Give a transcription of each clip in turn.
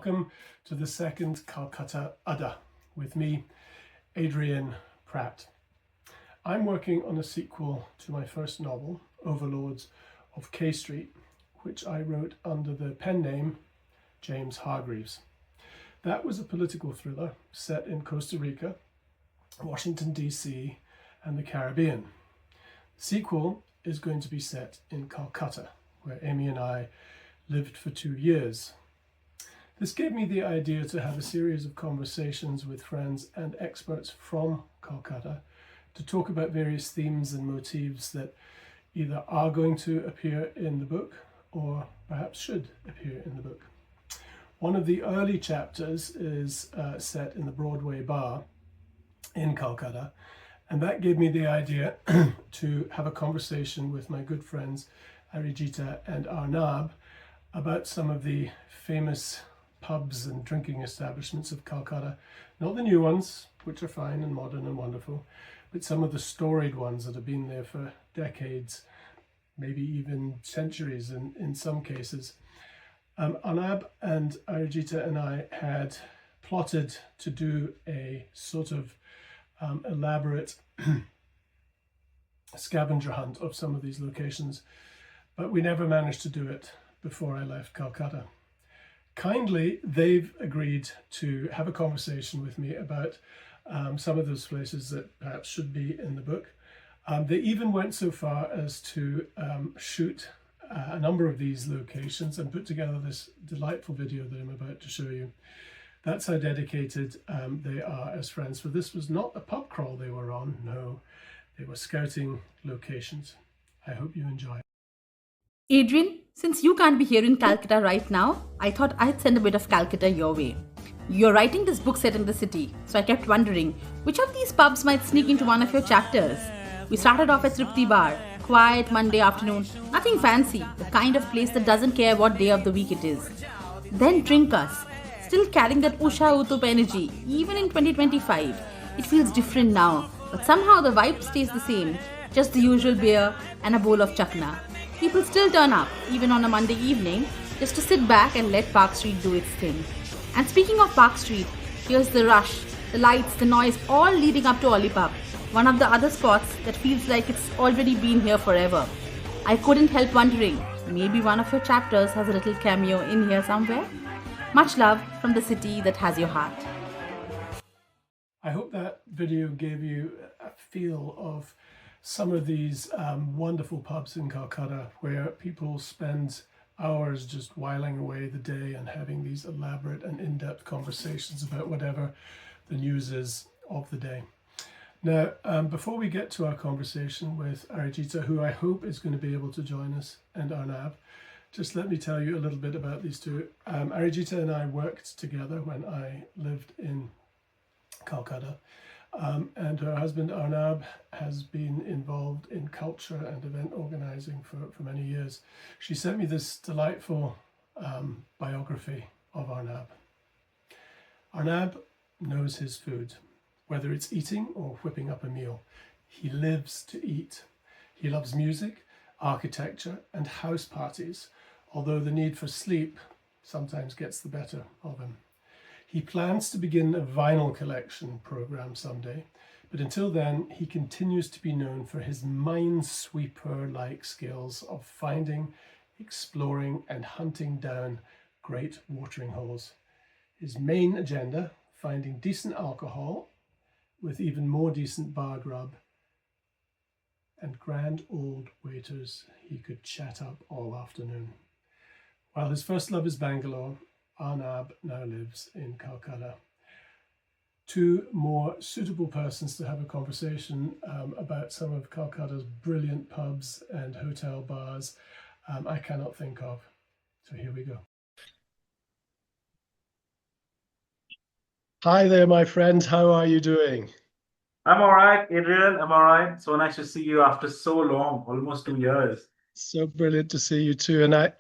welcome to the second Calcutta Adda with me, Adrian Pratt. I'm working on a sequel to my first novel, Overlords of K Street, which I wrote under the pen name James Hargreaves. That was a political thriller set in Costa Rica, Washington, D.C., and the Caribbean. The sequel is going to be set in Calcutta, where Amy and I lived for 2 years. This gave me the idea to have a series of conversations with friends and experts from Calcutta to talk about various themes and motifs that either are going to appear in the book or perhaps should appear in the book. One of the early chapters is set in the Broadway bar in Calcutta, and that gave me the idea to have a conversation with my good friends Arijita and Arnab about some of the famous pubs and drinking establishments of Calcutta. Not the new ones, which are fine and modern and wonderful, but some of the storied ones that have been there for decades, maybe even centuries in some cases. Arnab and Arijita and I had plotted to do a sort of elaborate scavenger hunt of some of these locations, but we never managed to do it before I left Calcutta. Kindly, they've agreed to have a conversation with me about some of those places that perhaps should be in the book. They even went so far as to shoot a number of these locations and put together this delightful video that I'm about to show you. That's how dedicated they are as friends. For this was not a pub crawl they were on, no, they were scouting locations. I hope you enjoy. Adrian, since you can't be here in Calcutta right now, I thought I'd send a bit of Calcutta your way. You're writing this book set in the city, so I kept wondering which of these pubs might sneak into one of your chapters. We started off at Tripti Bar, quiet Monday afternoon, nothing fancy, the kind of place that doesn't care what day of the week it is. Then Drink Us, still carrying that Usha Utup energy, even in 2025. It feels different now, but somehow the vibe stays the same, just the usual beer and a bowl of chakna. People still turn up, even on a Monday evening, just to sit back and let Park Street do its thing. And speaking of Park Street, here's the rush, the lights, the noise, all leading up to Ollie Pub, one of the other spots that feels like it's already been here forever. I couldn't help wondering, maybe one of your chapters has a little cameo in here somewhere? Much love from the city that has your heart. I hope that video gave you a feel of some of these wonderful pubs in Calcutta where people spend hours just whiling away the day and having these elaborate and in-depth conversations about whatever the news is of the day. Now, before we get to our conversation with Arijita, who I hope is going to be able to join us, and Arnab, just let me tell you a little bit about these two. Arijita and I worked together when I lived in Calcutta. And her husband Arnab has been involved in culture and event organizing for many years. She sent me this delightful biography of Arnab. Arnab knows his food, whether it's eating or whipping up a meal. He lives to eat. He loves music, architecture, and house parties, although the need for sleep sometimes gets the better of him. He plans to begin a vinyl collection program someday, but until then, he continues to be known for his minesweeper-like skills of finding, exploring, and hunting down great watering holes. His main agenda, finding decent alcohol with even more decent bar grub and grand old waiters he could chat up all afternoon. While his first love is Bangalore, Arnab now lives in Calcutta. Two more suitable persons to have a conversation about some of Calcutta's brilliant pubs and hotel bars I cannot think of. So here we go. Hi there, my friend. How are you doing? I'm all right, Adrian. I'm all right. So nice to see you after so long, almost 2 years. So brilliant to see you too. And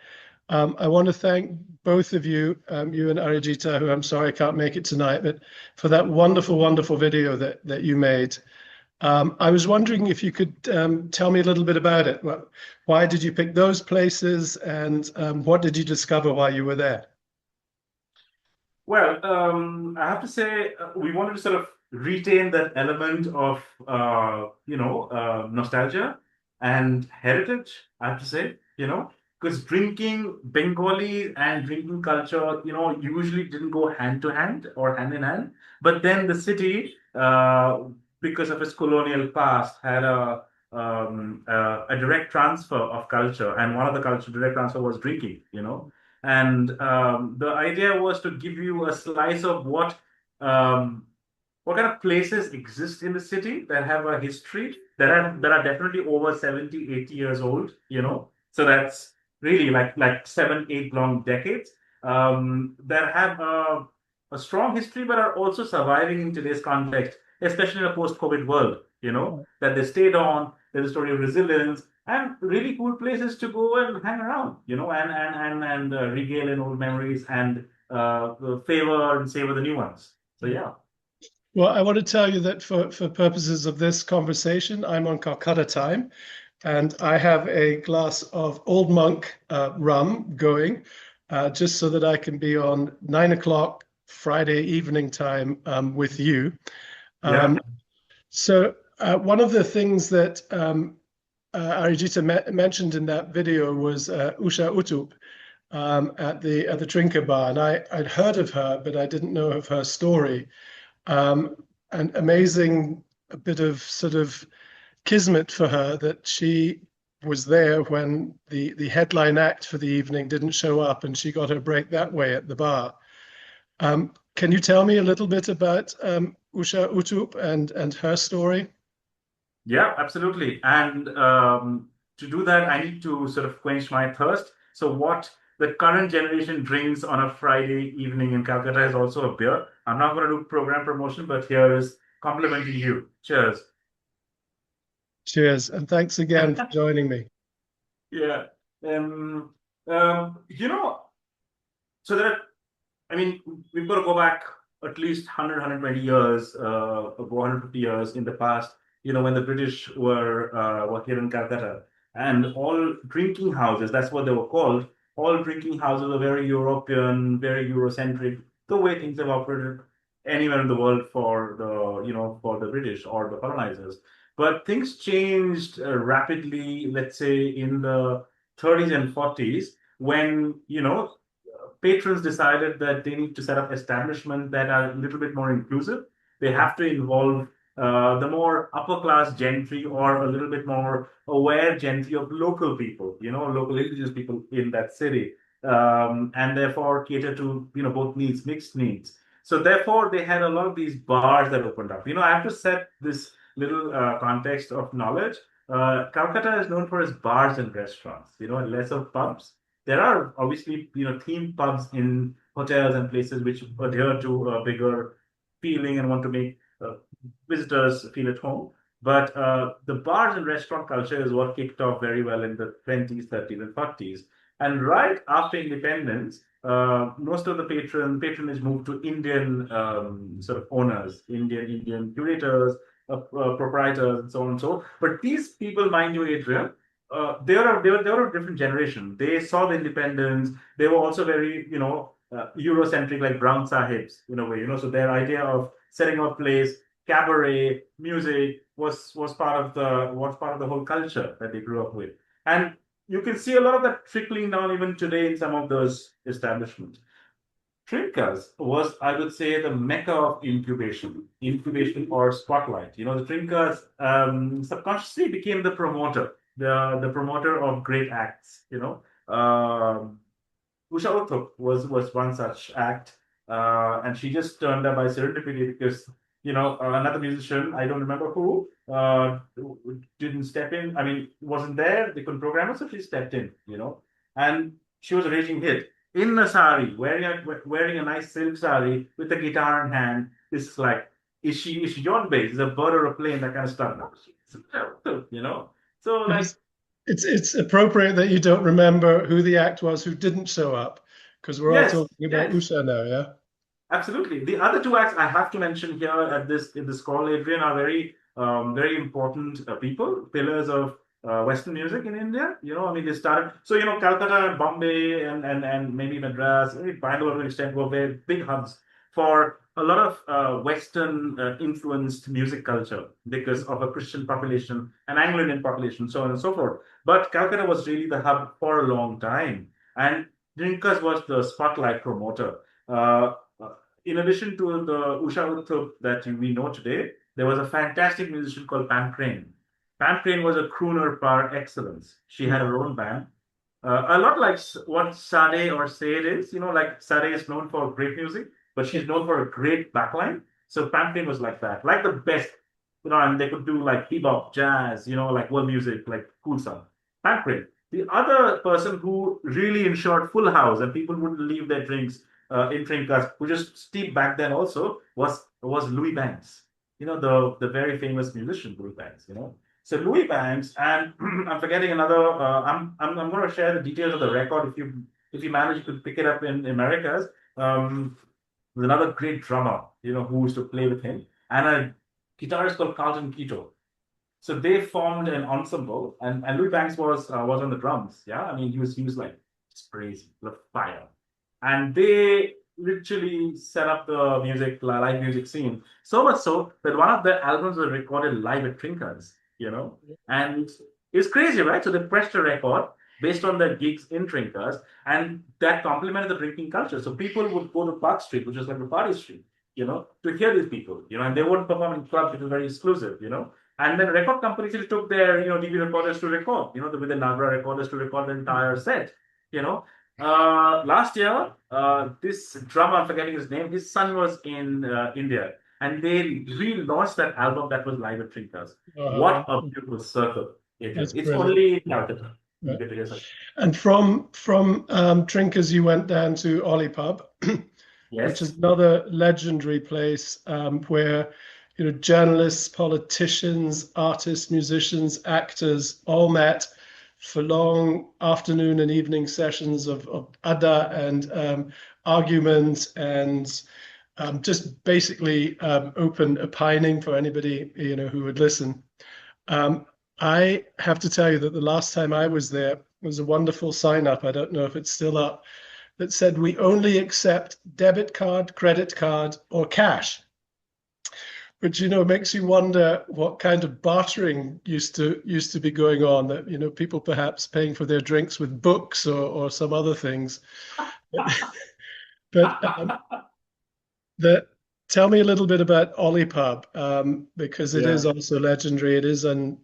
I want to thank both of you, you and Arijita, who I'm sorry I can't make it tonight, but for that wonderful, wonderful video that you made. I was wondering if you could tell me a little bit about it. Why did you pick those places, and what did you discover while you were there? Well, I have to say, we wanted to sort of retain that element of, nostalgia and heritage, I have to say, because drinking Bengali and drinking culture, usually didn't go hand to hand or hand in hand. But then the city, because of its colonial past, had a direct transfer of culture. And one of the culture direct transfer was drinking. And the idea was to give you a slice of um, what kind of places exist in the city that have a history that are definitely over 70, 80 years old. So that's really like 7, 8 long decades that have a strong history but are also surviving in today's context, especially in a post-COVID world, that they stayed on. There's a story of resilience and really cool places to go and hang around, and regale in old memories and favor and savor the new ones. So yeah. Well, I want to tell you that for purposes of this conversation, I'm on Calcutta time, and I have a glass of Old Monk rum going, just so that I can be on 9 o'clock Friday evening time with you. Yeah. So one of the things that Arijita mentioned in that video was Usha Utup at the Trinker Bar, and I'd heard of her, but I didn't know of her story. An amazing bit of sort of kismet for her that she was there when the headline act for the evening didn't show up, and she got her break that way at the bar. Can you tell me a little bit about Usha Utup and her story? Yeah, absolutely. And to do that, I need to sort of quench my thirst. So, what the current generation drinks on a Friday evening in Calcutta is also a beer. I'm not going to do program promotion, but here is complimenting you. Cheers. Cheers, and thanks again for joining me. Yeah. Um, you know, so there are, I mean, we've got to go back at least 100, 120 years, 150 years in the past, when the British were here in Calcutta. And all drinking houses, that's what they were called, all drinking houses were very European, very Eurocentric, the way things have operated anywhere in the world for the British or the colonizers. But things changed rapidly, let's say in the 30s and 40s, when, patrons decided that they need to set up establishments that are a little bit more inclusive. They have to involve the more upper class gentry or a little bit more aware gentry of local people, local indigenous people in that city, and therefore cater to both needs, mixed needs. So therefore, they had a lot of these bars that opened up. I have to set this little context of knowledge. Calcutta is known for its bars and restaurants, and less of pubs. There are obviously, themed pubs in hotels and places which adhere to a bigger feeling and want to make visitors feel at home. But the bars and restaurant culture is what kicked off very well in the 20s, 30s, and 40s. And right after independence, most of the patronage moved to Indian sort of owners, Indian curators, proprietors, and so on and so on. But these people, mind you, Adrian, they were a different generation. They saw the independence. They were also very, Eurocentric, like brown sahibs in a way. So their idea of setting up a place, cabaret, music was part of the whole culture that they grew up with. And you can see a lot of that trickling down even today in some of those establishments. Trinkers was, I would say, the mecca of incubation or spotlight. The Trinkers subconsciously became the promoter, the promoter of great acts. Usha Uthup was one such act, and she just turned up by serendipity because another musician, I don't remember who, didn't step in. I mean, wasn't there. They couldn't program her, so she stepped in. And she was a raging hit in a sari, wearing a nice silk sari with a guitar in hand. This is like, is she on base? Is a bird or a plane? That kind of stuff. So like. It's appropriate that you don't remember who the act was who didn't show up, because we're all Yes, talking about yes. Usha now, yeah? Absolutely. The other two acts I have to mention here in this call, Adrian, are very important people, pillars of Western music in India. I mean, they started. So, Calcutta and Bombay and maybe Madras, maybe Bangalore to an extent were very big hubs for a lot of Western influenced music culture because of a Christian population, an Anglo-Indian population, so on and so forth. But Calcutta was really the hub for a long time. And Drinkers was the spotlight promoter. Uh, in addition to the Usha Uthup that we know today, there was a fantastic musician called Pam Crane. Pam Crane was a crooner par excellence. She had her own band. A lot like what Sade or Sade is. Like Sade is known for great music, but she's known for a great backline. So Pam Crane was like that, like the best. And they could do like bebop, jazz, like world music, like cool stuff. Pam Crane. The other person who really ensured full house and people wouldn't leave their drinks in drinkers, who just steep back then also was Louis Banks. The very famous musician Louis Banks. So Louis Banks, and I'm forgetting another. I'm going to share the details of the record if you manage to pick it up in Americas. There's another great drummer, who used to play with him, and a guitarist called Carlton Quito. So they formed an ensemble, and Louis Banks was on the drums. Yeah, I mean he was like it's crazy, the fire, and they literally set up the live music scene. So much so that one of their albums was recorded live at Trinkers. And it's crazy, right? So they pressed a record based on their gigs in Trinkers, and that complemented the drinking culture. So people would go to Park Street, which is like the party street, to hear these people, and they wouldn't perform in clubs, which is very exclusive, And then record companies took their, DV recorders to record, with the Nagra recorders to record the entire set, Last year, this drummer, I'm forgetting his name, his son was in India, and they relaunched that album that was live at Trinkers. What a beautiful circle it is. It's brilliant. only in Calcutta. Right. And from Trinkers, you went down to Ollie Pub, Yes. which is another legendary place where journalists, politicians, artists, musicians, actors all met for long afternoon and evening sessions of Adda and argument and just basically open opining for anybody who would listen. I have to tell you that the last time I was there was a wonderful sign up. I don't know if it's still up, that said we only accept debit card, credit card, or cash. Which makes you wonder what kind of bartering used to be going on. That people perhaps paying for their drinks with books or some other things. But tell me a little bit about Ollie Pub, because it is also legendary. It is on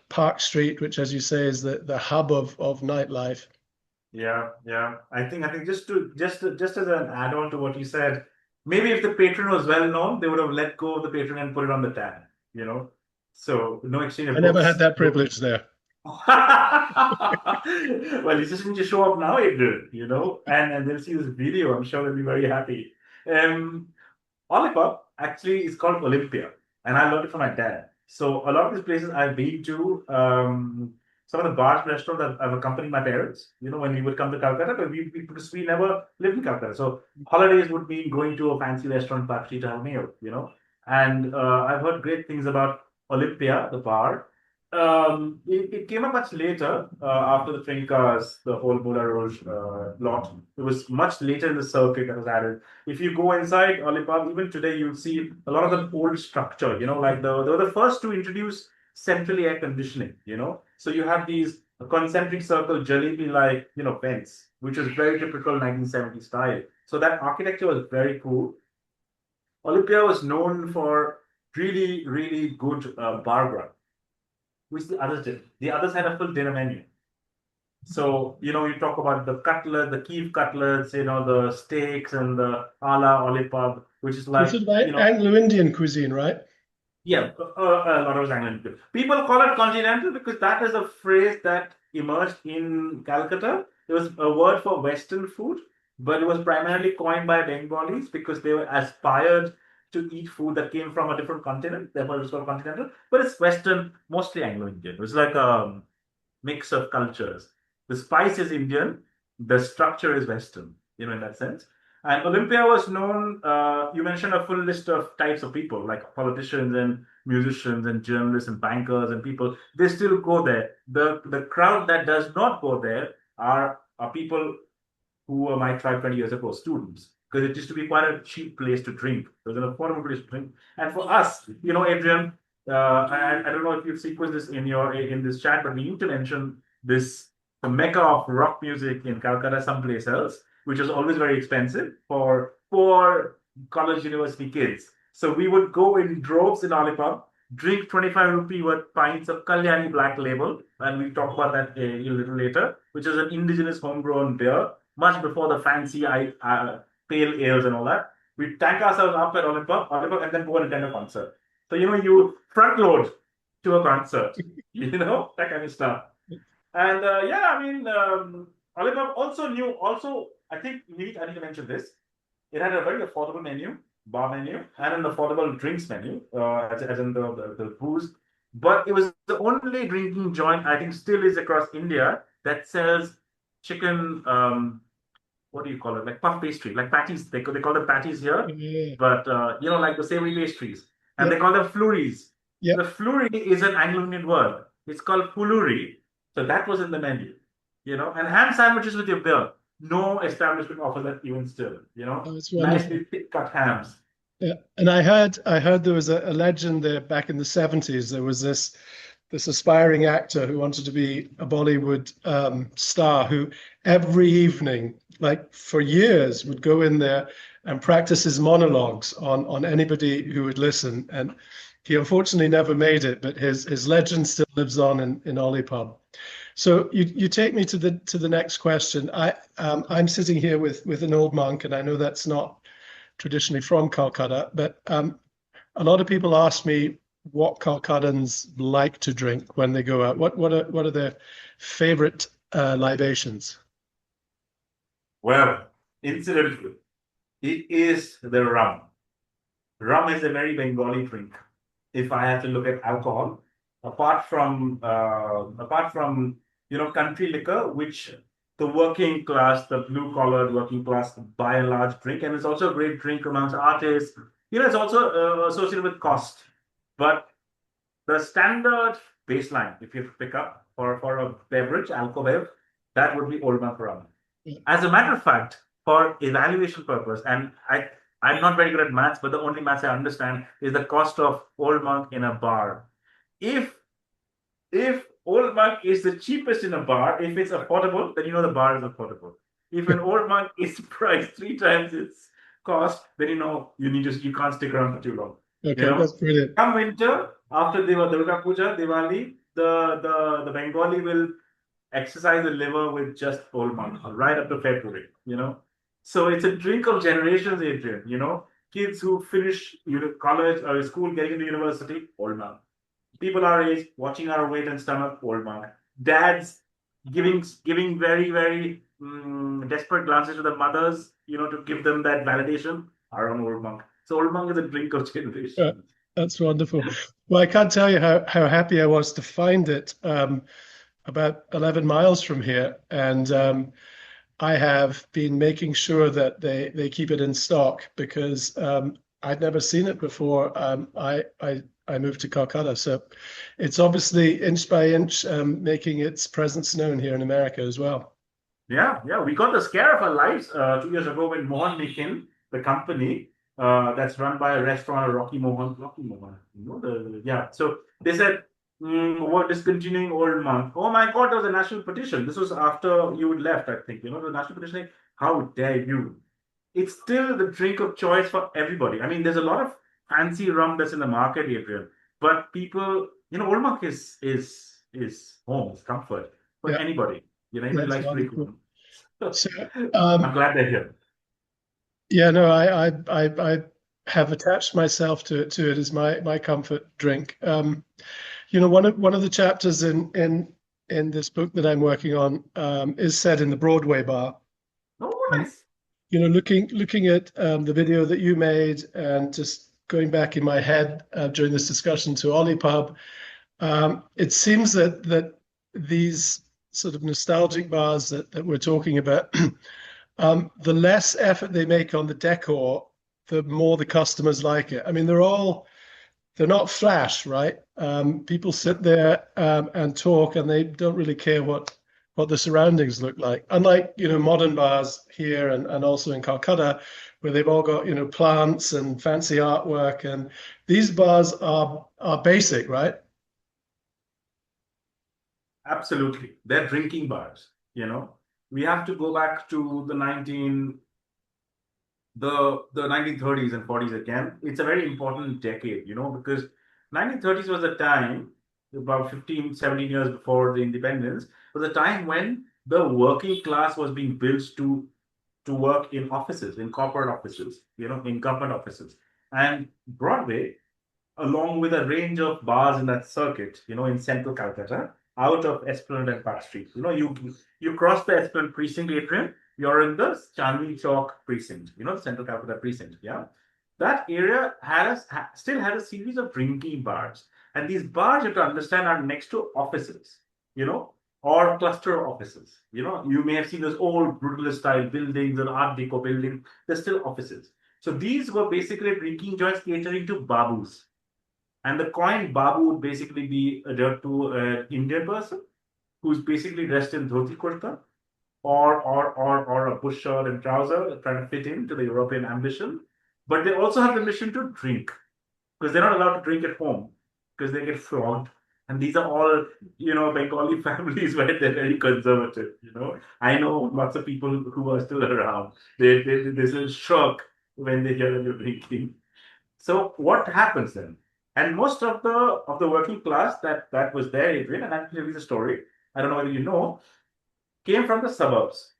Park Street, which, as you say, is the hub of nightlife. Yeah. I think just as an add-on to what you said. Maybe if the patron was well known, they would have let go of the patron and put it on the tab, So no exchange of I never had that privilege there. Well, you just need to show up now, Adrian, and they'll see this video. I'm sure they'll be very happy. Ollie Pub actually is called Olympia, and I learned it from my dad. So a lot of these places I've been to, some of the bars, restaurants I've accompanied my parents, when we would come to Calcutta, but because we never lived in Calcutta. So holidays would be going to a fancy restaurant, Park Street, to have a meal, And I've heard great things about Olympia, the bar. It came up much later after the Trinkers, the whole Moulin Rouge lot. It was much later in the circuit that was added. If you go inside Ollie Pub, even today, you'll see a lot of the old structure, like they were the first to introduce centrally air conditioning, So you have these concentric circle jalebi-like, vents, which is very typical 1970s style. So that architecture was very cool. Olympia was known for really, really good bar grub, which the others did. The others had a full dinner menu. So, you talk about the cutlet, the Kiev cutlets, the steaks and the a la Ollie Pub, which is like, Anglo-Indian cuisine, right? Yeah, a lot of Anglo-Indian. People call it continental because that is a phrase that emerged in Calcutta. It was a word for Western food, but it was primarily coined by Bengalis because they were aspired to eat food that came from a different continent. Therefore, it was called continental. But it's Western, mostly Anglo-Indian. It's like a mix of cultures. The spice is Indian. The structure is Western, in that sense. And Olympia was known, you mentioned a full list of types of people, like politicians and musicians and journalists and bankers and people. They still go there. The crowd that does not go there are people who were my tribe 20 years ago, students, because it used to be quite a cheap place to drink. It was an affordable place to drink. And for us, Adrian, I don't know if you've sequenced this in this chat, but we need to mention this the mecca of rock music in Calcutta, someplace else, which is always very expensive for poor college university kids. So we would go in droves in Alipub, drink 25 rupee worth pints of Kalyani Black Label, and we'll talk about that a little later, which is an indigenous homegrown beer, much before the fancy pale ales and all that. We tank ourselves up at Alipub, and then go and attend a concert. So, you front load to a concert, that kind of stuff. And Alipub also, I think I need to mention this. It had a very affordable bar menu, and an affordable drinks menu, as in the booze. But it was the only drinking joint, I think still is across India, that sells chicken, what do you call it? Like puff pastry, like patties. They call them patties here, but like the savory pastries. And they call them flurries. Yeah. The flurry is an Anglo-Indian word. It's called puluri. So that was in the menu, and ham sandwiches with your beer. No establishment offers that even still, Oh, it's wonderful. Nicely thick cut hams. Yeah, and I heard there was a legend there back in the 70s. There was this aspiring actor who wanted to be a Bollywood star who every evening, like for years, would go in there and practice his monologues on anybody who would listen. And he unfortunately never made it, but his legend still lives on in Olipub. So you take me to the next question. I'm sitting here with an old monk, and I know that's not traditionally from Calcutta, but a lot of people ask me what Calcuttans like to drink when they go out. What are their favorite libations? Well, incidentally, it is the rum. Rum is a very Bengali drink. If I have to look at alcohol, apart from country liquor, which the working class, the blue-collared working class, by and large drink, and it's also a great drink amongst artists. It's also associated with cost. But the standard baseline, if you have to pick up for a beverage, alcobev, that would be Old Monk rum. As a matter of fact, for evaluation purpose, and I'm not very good at maths, but the only maths I understand is the cost of Old Monk in a bar. If Old Monk is the cheapest in a bar, if it's affordable, then the bar is affordable. If an Old Monk is priced 3 times its cost, then you can't stick around for too long. Okay, that's brilliant. Come winter, after Durga Puja, Diwali, the Bengali will exercise the liver with just Old Monk right up to February. So it's a drink of generations, Adrian. Kids who finish college or school, getting into university, Old Monk. People our age, watching our weight and stomach, Old Monk. Dads giving very, very desperate glances to the mothers, to give them that validation, our own Old Monk. So Old Monk is a drink of generation. That's wonderful. Well, I can't tell you how happy I was to find it about 11 miles from here. And I have been making sure that they keep it in stock because I'd never seen it before. I moved to Calcutta, so it's obviously inch by inch making its presence known here in America as well. Yeah. We got the scare of our lives 2 years ago when Mohan Nikin, the company that's run by a restaurant, Rocky Mohan. So they said, we're discontinuing Old Monk. Oh my God, there was a national petition. This was after you had left, I think. The national petition, how dare you? It's still the drink of choice for everybody. I mean, there's a lot of fancy rum that's in the market, Adrian. But people, Old Monk is home, it's comfort for anybody. If you like drinking. So, I'm glad they're here. Yeah, no, I have attached myself to it as my comfort drink. One of the chapters in this book that I'm working on is set in the Broadway bar. Oh, nice. And, looking at the video that you made and just going back in my head during this discussion to Olipub, it seems that these sort of nostalgic bars that we're talking about the less effort they make on the decor, the more the customers like it. I mean, they're not flash, right? People sit there and talk, and they don't really care what the surroundings look like. Unlike, modern bars here and also in Calcutta, where they've all got, plants and fancy artwork, and these bars are basic, right? Absolutely. They're drinking bars, We have to go back to the 1930s and 40s again. It's a very important decade, because 1930s was the time, about 15, 17 years before the independence, was the time when the working class was being built to work in offices, in corporate offices, in government offices. And Broadway, along with a range of bars in that circuit, in central Calcutta, out of Esplanade and Park Street. You cross the Esplanade precinct, Adrian, you're in the Chandni Chowk precinct, the central Calcutta precinct. Yeah. That area still had a series of drinking bars. And these bars, you have to understand, are next to offices, or cluster offices. You may have seen those old brutalist style buildings and Art Deco buildings. They're still offices. So these were basically drinking joints catering to babus. And the coin babu would basically be to an Indian person who's basically dressed in dhoti kurta or a bush shirt and trouser, trying to fit into the European ambition. But they also have the mission to drink, because they're not allowed to drink at home because they get flogged. And these are all, Bengali families where they're very conservative. I know lots of people who are still around. There's a shock when they hear that you're drinking. So what happens then? And most of the working class that was there, Adrian, and I'll tell you the story. I don't know whether you know, came from the suburbs.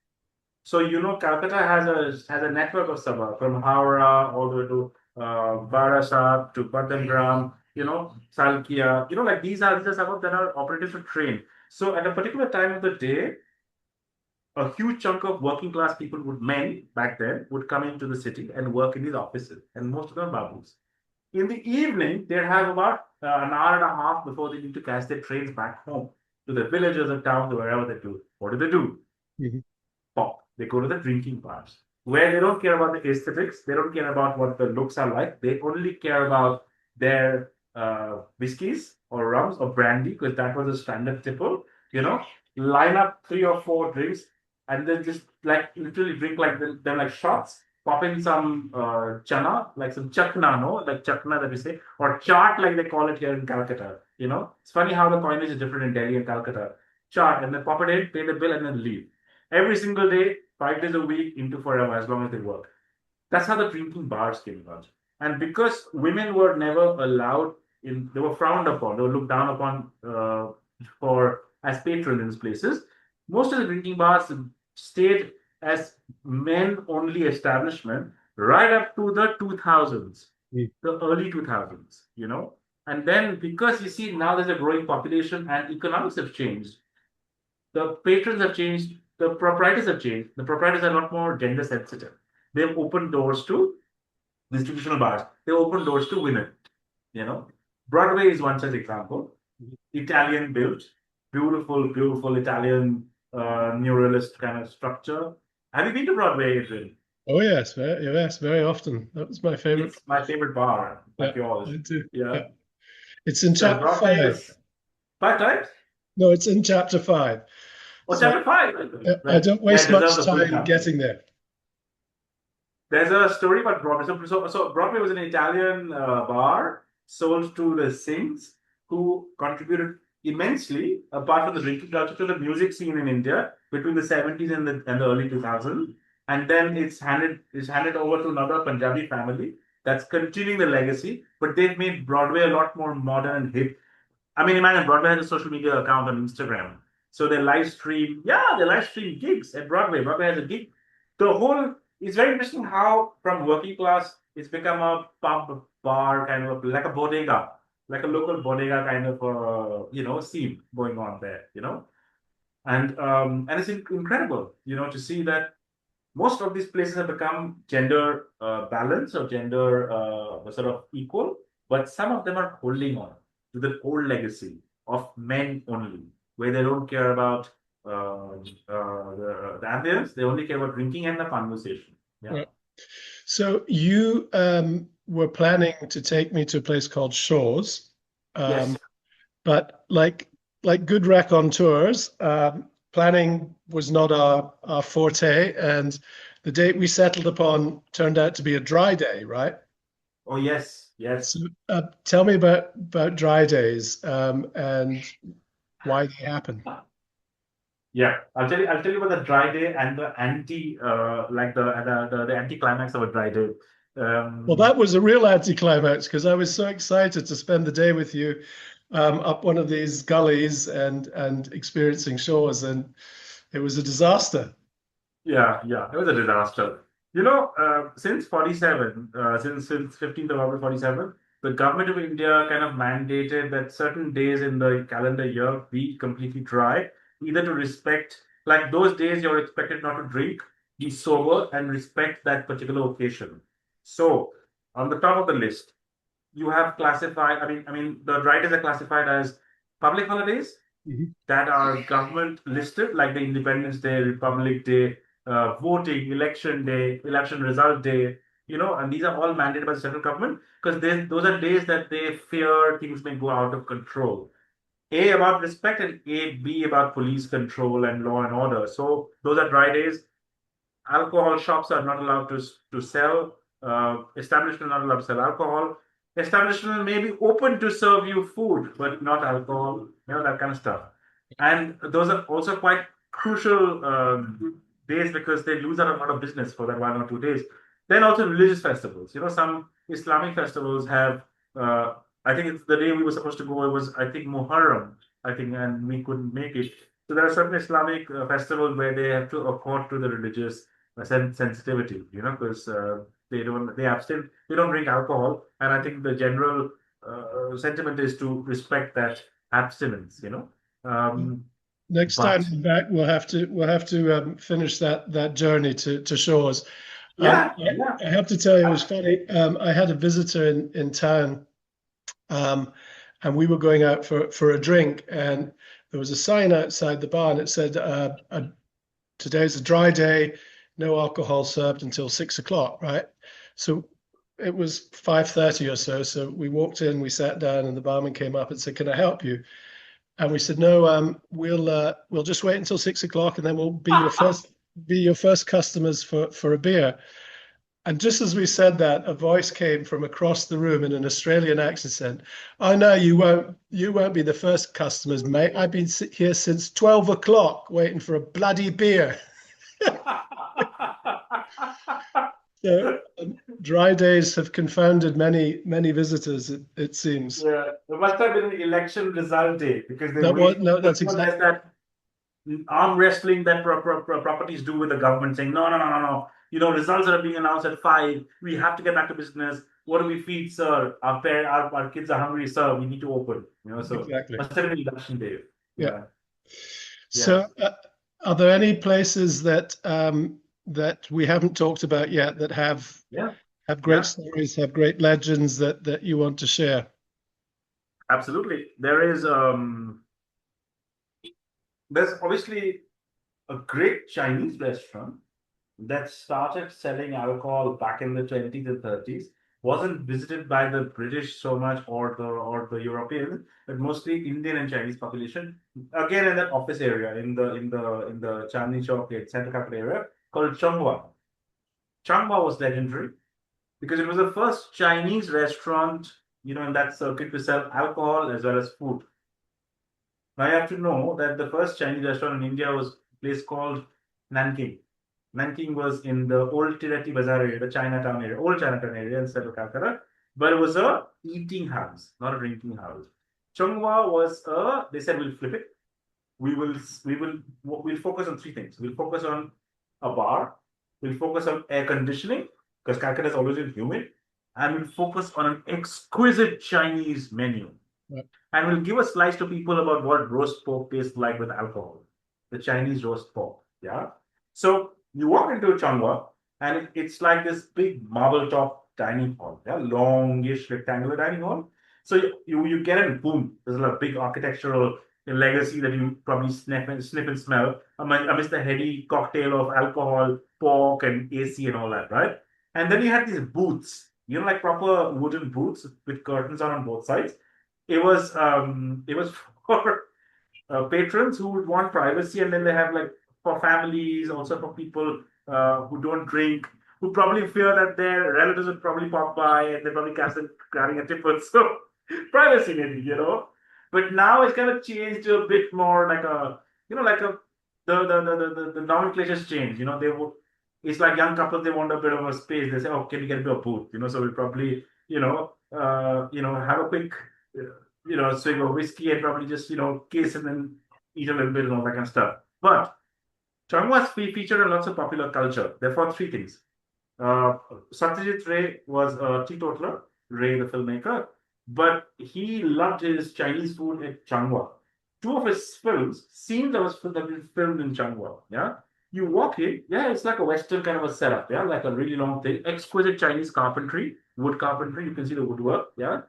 So Calcutta has a network of suburbs from Howrah all the way to Barasat to Pattangram, Salkia. Like these are suburbs that are operated for train. So at a particular time of the day, a huge chunk of working class people men back then would come into the city and work in these offices, and most of them are babus. In the evening, they'd have about an hour and a half before they need to catch their trains back home to the villages or towns or wherever they do. What do they do? Mm-hmm. Pop. They go to the drinking bars, where they don't care about the aesthetics. They don't care about what the looks are like. They only care about their whiskeys or rums or brandy, because that was a standard tipple. Line up 3 or 4 drinks and then just like literally drink like them like shots. Pop in some chana, like some chakna, no? Like chakna that we say, or chaat like they call it here in Calcutta. It's funny how the coinage is different in Delhi and Calcutta. Chaat, and then pop it in, pay the bill, and then leave. Every single day, 5 days a week, into forever, as long as they work. That's how the drinking bars came about. And because women were never allowed they were frowned upon, they were looked down upon as patrons in these places, most of the drinking bars stayed as men-only establishment right up to the 2000s, the early 2000s, And then because you see now there's a growing population and economics have changed, the patrons have changed, the proprietors have changed. The proprietors are a lot more gender sensitive. They've opened doors to institutional bars. They opened doors to women. Broadway is one such example. Italian built, beautiful Italian neorealist kind of structure. Have you been to Broadway, Adrian? Oh yes, very often. That was my favorite. It's my favorite bar, like yours. Me too. Yeah. It's in chapter 5. 5 times? No, it's in chapter 5. Oh, chapter 5. Right. I don't waste much time getting there. There's a story about Broadway. So Broadway was an Italian bar sold to the Singhs, who contributed immensely, apart from the drinking culture, to the music scene in India between the 70s and the early 2000s. And then it's handed over to another Punjabi family that's continuing the legacy, but they've made Broadway a lot more modern and hip. I mean, imagine Broadway has a social media account on Instagram. So they live stream gigs at Broadway. Broadway has a gig. It's very interesting how from working class, it's become a pub, bar, kind of like a bodega, like a local bodega kind of, scene going on there, And it's incredible, to see that most of these places have become gender balanced or gender sort of equal, but some of them are holding on to the old legacy of men only, where they don't care about the ambience. They only care about drinking and the conversation. Yeah. Right. So you were planning to take me to a place called Shaw's, Yes. but like good raconteurs, planning was not our forte, and the date we settled upon turned out to be a dry day, right? Oh, yes. So Yes. tell me about dry days and why they happen. Yeah, I'll tell you about the dry day and the anti, like the anti climax of a dry day. Well, Um, that was a real anticlimax because I was so excited to spend the day with you up one of these gullies and experiencing shores, and it was a disaster. yeah, it was a disaster. Since 47, since 15th of August 47, the government of India kind of mandated that certain days in the calendar year be completely dry, either to respect, like those days you're expected not to drink, be sober, and respect that particular occasion. So, on the top of the list, you have classified. The dry days are classified as public holidays Mhm. that are government listed, like the Independence Day, Republic Day, voting, election day, election result day. And these are all mandated by the central government because those are days that they fear things may go out of control. A about respect and B about police control and law and order. So those are dry days. Alcohol shops are not allowed to sell. Establishment not allowed to sell alcohol. Establishment may be open to serve you food, but not alcohol. That kind of stuff. And those are also quite crucial days because they lose out a lot of business for that 1 or 2 days. Then also religious festivals. Some Islamic festivals have. I think it's the day we were supposed to go. It was, I think, Muharram. I think, and we couldn't make it. So there are certain Islamic festivals where they have to accord to the religious sensitivity, because they don't drink alcohol, and I think the general sentiment is to respect that abstinence. Um, Next time but we're back, we'll have to finish that journey to shores. yeah, yeah. I have to tell you, it was funny. I had a visitor in town, um, and we were going out for a drink, and there was a sign outside the bar, and it said, "Today's a dry day, no alcohol served until 6 o'clock." Right? So it was 5:30 or so. So we walked in, we sat down, and the barman came up and said, "Can I help you?" And we said, "No, we'll just wait until 6 o'clock, and then we'll be your first customers for a beer." And just as we said that, a voice came from across the room in an Australian accent saying, "Oh no, you won't be the first customers, mate. I've been here since 12 o'clock waiting for a bloody beer." So dry days have confounded many visitors, it seems. Yeah, there must have been an election result day because they That was wait. no, that's There's exactly that arm wrestling that properties do with the government, saying no, no, no, no, no. Results are being announced at 5. We have to get back to business. What do we feed, sir? Our kids are hungry, sir. We need to open. So exactly. must have been election day. Yeah. Yeah. So, Yes. are there any places that we haven't talked about yet that Yeah. have great Yeah. stories, have great legends that you want to share? Absolutely. There's obviously a great Chinese restaurant that started selling alcohol back in the 20s and 30s, wasn't visited by the British so much or the Europeans, but mostly Indian and Chinese population. Again, in that office area, in the Chandni Chowk, Central Capital area, called Changhua. Changhua was legendary because it was the first Chinese restaurant, in that circuit to sell alcohol as well as food. Now you have to know that the first Chinese restaurant in India was a place called Nanking. Nanking was in the old Tirati Bazaar area, the Chinatown area, old Chinatown area instead of Calcutta, but it was a eating house, not a drinking house. Chonghua was they said we'll flip it. We'll focus on three things. We'll focus on a bar, we'll focus on air conditioning, because Calcutta is always been humid, and we'll focus on an exquisite Chinese menu. Right. And we'll give a slice to people about what roast pork tastes like with alcohol, the Chinese roast pork. Yeah. So you walk into Changhua, and it's like this big marble top dining hall, yeah, longish rectangular dining hall. So you get in, boom, there's a big architectural a legacy that you probably sniff and smell amidst the heady cocktail of alcohol, pork, and AC and all that, right? And then you had these booths, like proper wooden booths with curtains on both sides. It was for patrons who would want privacy, and then they have like for families, also for people who don't drink, who probably fear that their relatives would probably pop by and they're probably grabbing a tipple. So privacy maybe. But now it's kind of changed to a bit more like a, like a the nomenclature's changed. They would. It's like young couples, they want a bit of a space. They say, "Oh, can we get a bit of booth?" So we'll probably, have a quick, swig of whiskey and probably just, kiss and then eat a little bit and all that kind of stuff. But Changwas featured in lots of popular culture. Therefore, three things. Satyajit Ray was a teetotaler, Ray the filmmaker, but he loved his Chinese food at Changhua. Two of his films, scenes that have been filmed in Changhua. Yeah, you walk in, yeah, it's like a Western kind of a setup. Yeah, like a really long thing, exquisite Chinese carpentry, wood carpentry. You can see the woodwork. Yeah,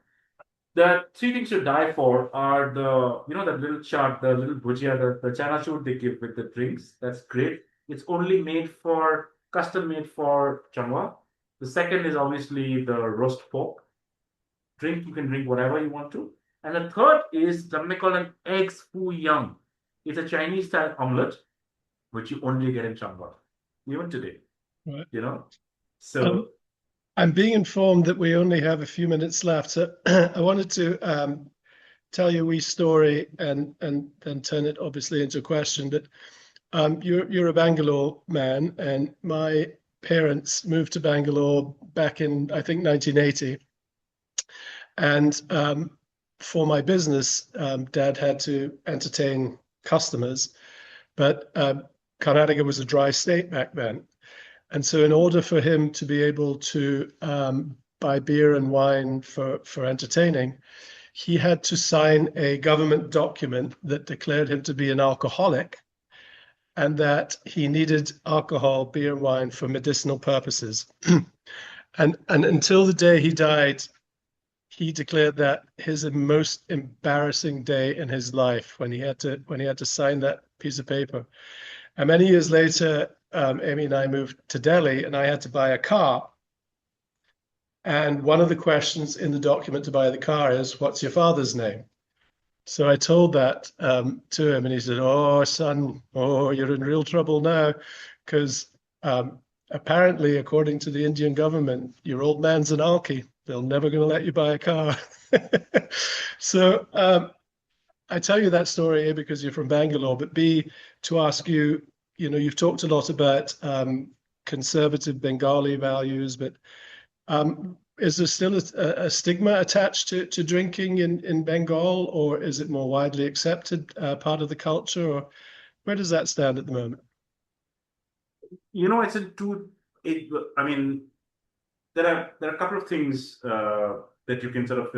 the three things to die for are that little chart, the little bhujia, the chanachur they give with the drinks. That's great. It's only custom made for Changhua. The second is obviously the roast pork. You can drink whatever you want to. And the third is something called an eggs foo young. It's a Chinese style omelette, which you only get in Changhua, even today. Right. So I'm being informed that we only have a few minutes left. So I wanted to tell you a wee story and then turn it obviously into a question. But you're a Bangalore man, and my parents moved to Bangalore back in, I think, 1980. And for my business, Dad had to entertain customers, but Karnataka was a dry state back then. And so in order for him to be able to buy beer and wine for entertaining, he had to sign a government document that declared him to be an alcoholic and that he needed alcohol, beer and wine for medicinal purposes. And until the day he died, he declared that his most embarrassing day in his life when he had to sign that piece of paper. And many years later, Amy and I moved to Delhi, and I had to buy a car. And one of the questions in the document to buy the car is, "What's your father's name?" So I told that to him, and he said, "Oh, son, you're in real trouble now, because apparently, according to the Indian government, your old man's an alkie. They're never going to let you buy a car." So I tell you that story, A, because you're from Bangalore, but B, to ask you, you've talked a lot about conservative Bengali values, but is there still a stigma attached to drinking in Bengal, or is it more widely accepted part of the culture, or where does that stand at the moment? It's I mean, there are a couple of things that you can sort of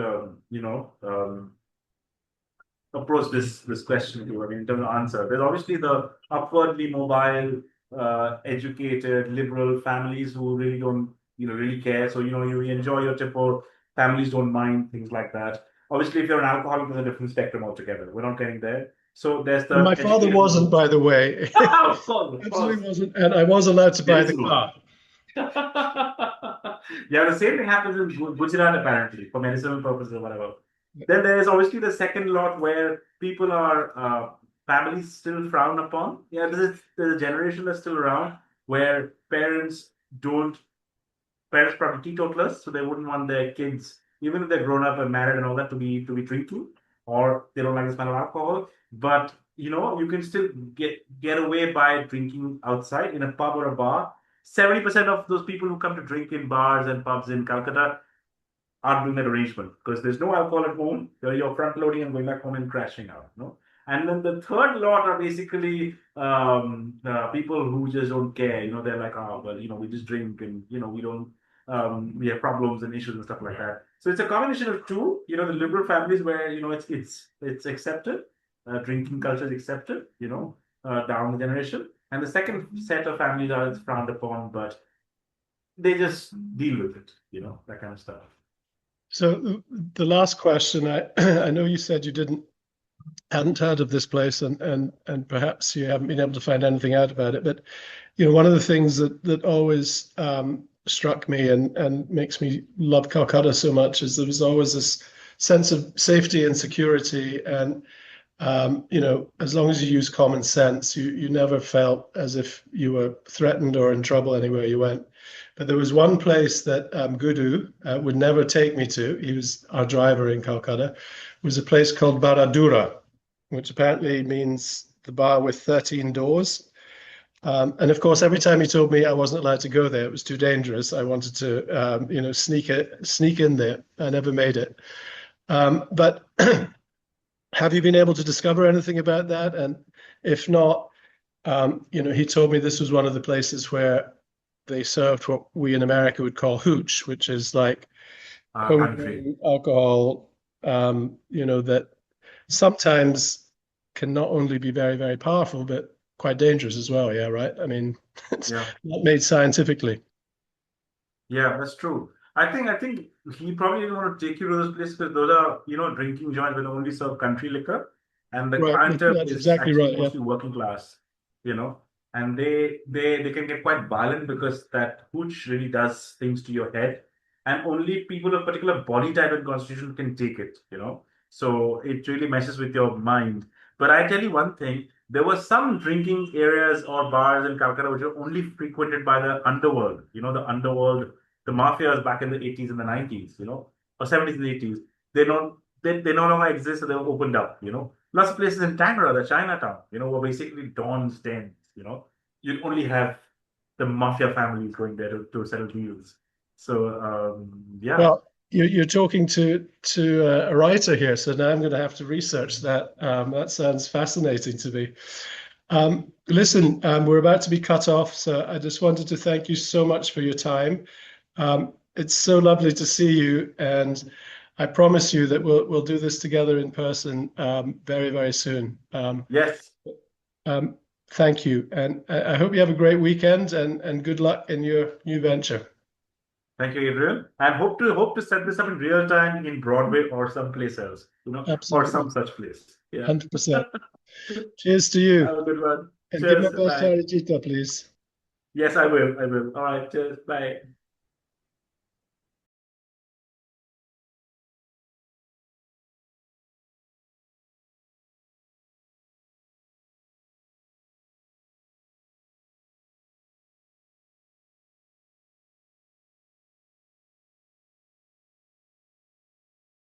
approach this question to. I mean, in terms of answer, there's obviously the upwardly mobile, educated, liberal families who really don't really care. So you enjoy your tipple. Families don't mind things like that. Obviously, if you're an alcoholic, there's a different spectrum altogether. We're not getting there. So there's the My father wasn't, by the way. Of course. Absolutely wasn't, and I was allowed to buy the car. Yeah, the same thing happens in Gujarat apparently for medicinal purposes or whatever. Then there is obviously the second lot where people are families still frown upon. Yeah, there's a generation that's still around where parents probably teetotalers, so they wouldn't want their kids, even if they're grown up and married and all that, to be drinking, or they don't like the smell of alcohol. But you can still get away by drinking outside in a pub or a bar. 70% of those people who come to drink in bars and pubs in Calcutta are doing that arrangement because there's no alcohol at home. You're front loading and going back home and crashing out. And then the third lot are basically people who just don't care. They're like, oh, well, we just drink and we don't. We have problems and issues and stuff like that. So it's a combination of two. The liberal families where it's accepted, drinking culture is accepted. Down the generation, and the second set of families are it's frowned upon, but they just deal with it. That kind of stuff. So the last question, I know you said you didn't hadn't heard of this place, and perhaps you haven't been able to find anything out about it. But one of the things that always struck me and makes me love Calcutta so much is there was always this sense of safety and security, and as long as you use common sense, you never felt as if you were threatened or in trouble anywhere you went. But there was one place that Gudu would never take me to. He was our driver in Calcutta. It was a place called Baradura, which apparently means the bar with 13 doors. And of course, every time he told me I wasn't allowed to go there, it was too dangerous. I wanted to, sneak in there. I never made it. But have you been able to discover anything about that? And if not, he told me this was one of the places where they served what we in America would call hooch, which is like Country. alcohol, that sometimes can not only be very, very powerful, but quite dangerous as well. Yeah, right. I mean, it's Yeah. not made scientifically. Yeah, that's true. I think he probably didn't want to take you to those places because those are, drinking joints that only serve country liquor. And the Right. clientele That's is exactly actually right. Yeah. mostly working class, you know, and they can get quite violent because that hooch really does things to your head. And only people of particular body type and constitution can take it. So it really messes with your mind. But I tell you one thing, there were some drinking areas or bars in Calcutta which were only frequented by the underworld, the underworld, the mafias back in the 80s and the 90s, or 70s and 80s. They no longer exist, so they were opened up. Lots of places in Tangra, the Chinatown, were basically Don's dens. You'd only have the mafia families going there to settle deals. So yeah. Well, you're talking to a writer here, so now I'm going to have to research that. That sounds fascinating to me. Listen, we're about to be cut off, so I just wanted to thank you so much for your time. It's so lovely to see you, and I promise you that we'll do this together in person very, very soon. Yes. Thank you, and I hope you have a great weekend and good luck in your new venture. Thank you, Adrian. And hope to set this up in real time in Broadway or someplace else, or some Absolutely, such place. Yeah. 100%. Cheers to you, Have a good one. and give my Cheers. best to Bye. Arijita, please. Yes, I will. I will. All right. Cheers. Bye.